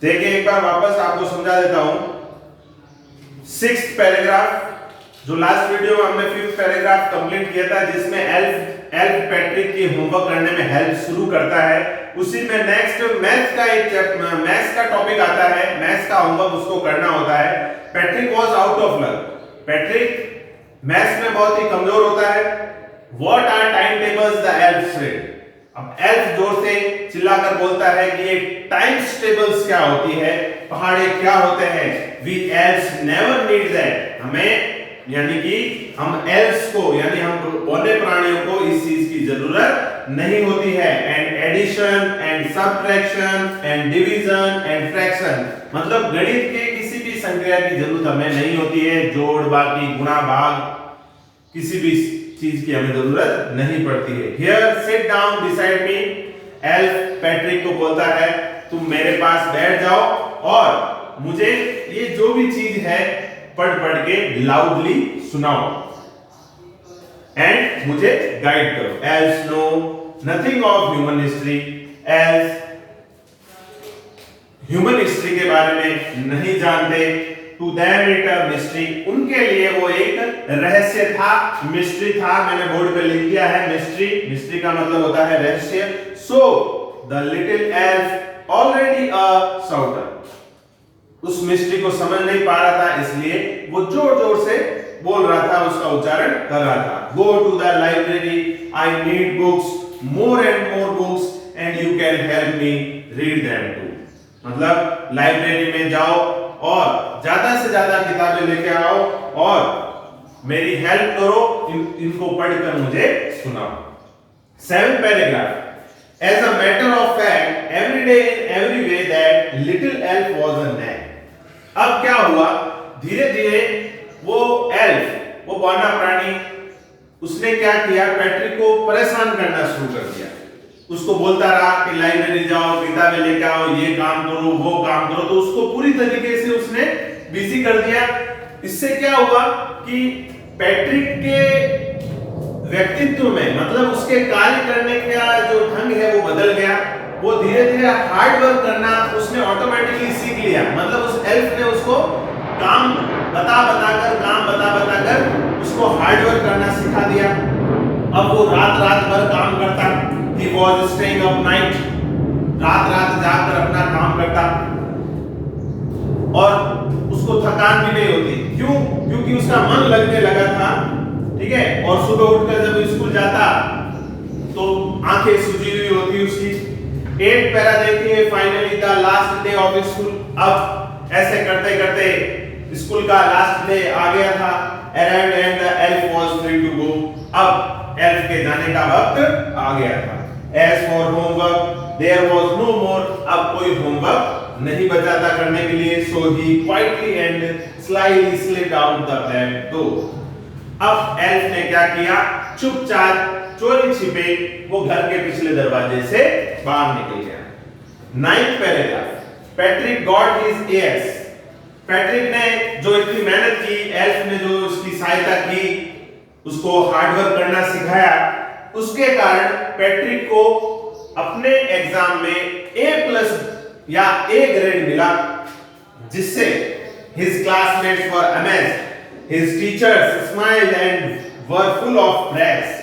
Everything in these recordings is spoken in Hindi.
देखिए एक बार वापस आपको समझा देता हूं। 6th पैराग्राफ, जो लास्ट वीडियो में हमने 5th पैराग्राफ कंप्लीट किया था, जिसमें एल्फ पैट्रिक की होमवर्क करने में हेल्प शुरू करता है, उसी में नेक्स्ट मैथ्स का टॉपिक आता है। मैथ्स का होमवर्क उसको करना होता है। Patrick was out of luck. Patrick maths में बहुत ही कमजोर होता है। What are time tables the elf said. अब एल्फ जोर से चिल्लाकर बोलता है कि ये टाइम्स टेबल्स क्या होती है, पहाड़े क्या होते हैं। We elves never need that. हमें यानी कि हम एल्व्स को यानी हम वन्य प्राणियों को इस चीज की जरूरत नहीं होती है। And addition and subtraction and division and fraction, मतलब गणित के किसी भी संक्रिया की जरूरत हमें नहीं होती है। जोड़, बाकी, गुणा, भाग, किसी भी चीज की हमें जरूरत नहीं पड़ती है। Here sit down beside me. Elf Patrick को बोलता है तुम मेरे पास बैठ जाओ और मुझे ये जो भी चीज है पढ़ पढ़ के लाउडली सुनाओ एंड मुझे गाइड करो। Elves know nothing of human history. Elves human history के बारे में नहीं जानते। To them it a mystery. उनके लिए वो एक रहस्य था, मिस्ट्री था। मैंने बोर्ड पे लिख दिया है मिस्ट्री। मिस्ट्री का मतलब होता है रहस्य। So the little elf already अ शाउटर। उस मिस्ट्री को समझ नहीं पा रहा था, इसलिए वो जोर जोर से बोल रहा था, उसका उच्चारण कर रहा था। Go to the library, I need books, more and more books, and you can help me read them too. मतलब लाइब्रेरी में जाओ और ज्यादा से ज्यादा किताबें लेके आओ और मेरी हेल्प करो, इनको पढ़कर मुझे सुनाओ। 7th paragraph. As a matter of fact, every day in every way that little elf was a nag. अब क्या हुआ, धीरे धीरे वो एल्फ, वो बौना प्राणी, उसने क्या किया, पैट्रिक को परेशान करना शुरू कर दिया। उसको बोलता रहा कि लाइब्रेरी जाओ, किताबें लेके आओ, ये काम करो, वो काम करो, तो उसको पूरी तरीके से उसने बिजी कर दिया। इससे क्या हुआ कि पैट्रिक के व्यक्तित्व में, मतलब उसके कार्य करने का जो ढंग है वो बदल गया। वो धीरे धीरे हार्ड वर्क करना उसने ऑटोमेटिकली सीख लिया। मतलब उस एल्फ ने उसको काम बता कर उसको हार्ड वर्क करना सिखा दिया। अब वो रात भर काम करता। He was staying up night, रात जाकर अपना काम करता और उसको थकान भी नहीं होती। क्यों? क्योंकि उसका मन लगने लगा था, ठीक है। और सुबह उठकर जब स्कूल जाता तो आंखें सूजी हुई होती उसकी। 8th पैरा देखिए, finally the last day of school. अब ऐसे करते करते स्कूल का लास्ट डे आ गया था। Around and the elf was free to go. अब एल्फ के जाने का वक्त आ गया था। As for homework there was no more. अब कोई होमवर्क नहीं बचा था करने के लिए। So he quietly and slyly slid out the back door. अब एल्फ ने क्या किया, चुपचाप चोरी छिपे वो घर के पिछले दरवाजे से बाहर निकल गया। 9th paragraph. Patrick got his airs. Patrick ने जो इतनी मेहनत की, एल्फ ने जो उसकी सहायता की, उसको हार्ड वर्क करना सिखाया, उसके कारण पैट्रिक को अपने एग्जाम में A+ या A ग्रेड मिला, जिससे his classmates were amazed. His teachers smiled and were full of praise.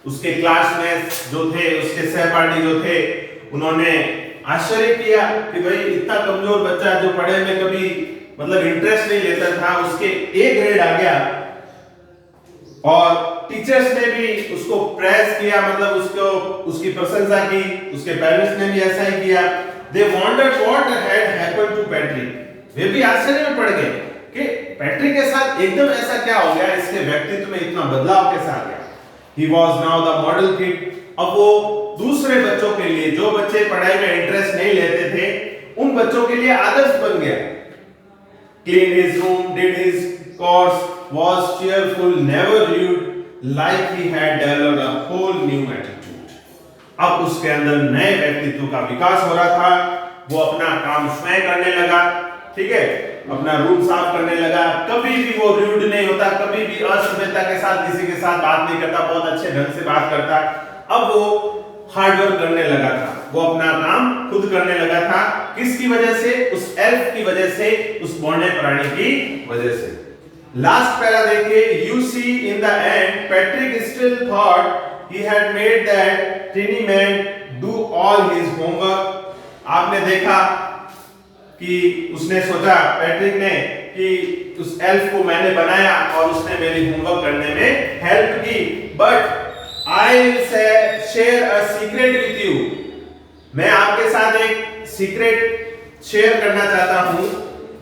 उसके क्लासमेट्स जो थे, उसके सहपाठी जो थे, उन्होंने आश्चर्य किया कि भाई इतना कमजोर बच्चा जो पढ़े में कभी मतलब इंटरेस्ट नहीं लेता था, उसके A ग्रेड आ गया। और टीचर्स ने भी उसको प्रेज किया, मतलब उसको उसकी प्रशंसा की। उसके पेरेंट्स ने भी ऐसा ही किया। They wondered what had happened to Patrick. वे भी आश्चर्य में पड़ गए कि पैट्रिक के साथ एकदम ऐसा क्या हो गया, इसके व्यक्तित्व में इतना बदलाव कैसे आ गया। He was now the model kid. अब वो दूसरे बच्चों के लिए, जो बच्चे पढ़ाई में इंटरेस्ट नहीं लेते थे, उन बच्चों के लिए आदर्श बन गया। Cleaned his room, did his chores, was cheerful, never rude, like he had developed a whole new attitude. अब उसके अंदर नए व्यक्तित्व का विकास हो रहा था। वो अपना काम स्वयं करने लगा, ठीक है, अपना रूम साफ करने लगा। कभी भी वो रूड नहीं होता, कभी भी असभ्यता के साथ किसी के साथ बात नहीं करता, बहुत अच्छे ढंग से बात करता। अब वो हार्ड वर्क करने लगा था, वो अपना काम खुद करने लगा था। किसकी वजह से? उस एल्फ की वजह से, उस बौने प्राणी की वजह से। लास्ट पैरा देखिए, you see in the end Patrick still thought he had made that tiny man do all his homework. आपने देखा कि उसने सोचा, पैट्रिक ने, कि उस एल्फ को मैंने बनाया और उसने मेरी होमवर्क करने में हेल्प की। But I will share a secret with you. मैं आपके साथ एक सीक्रेट शेयर करना चाहता हूं,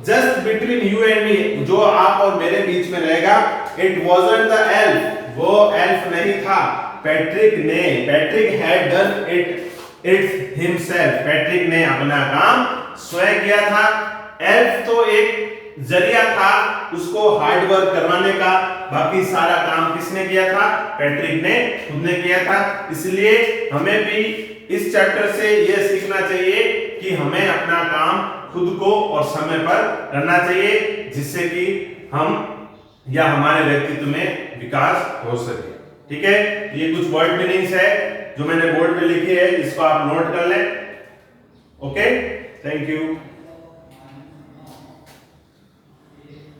just between you and me, जो आप और मेरे बीच में रहेगा। इट वॉजंट द एल्फ, वो एल्फ नहीं था, पैट्रिक ने। Patrick had done it himself, Patrick ने अपना काम स्वयं किया था। एल्फ तो एक जरिया था उसको हार्ड वर्क करवाने का, बाकी सारा काम किसने किया था? पैट्रिक ने खुद ने किया था। इसलिए हमें भी इस चैप्टर से यह सीखना चाहिए कि हमें अपना काम खुद को और समय पर करना चाहिए, जिससे कि हम या हमारे व्यक्तित्व में विकास हो सके। ठीक है, ये कुछ वर्ड मीनिंग्स है जो मैंने बोर्ड पे लिखी है, इसको आप नोट कर लें। Okay, thank you.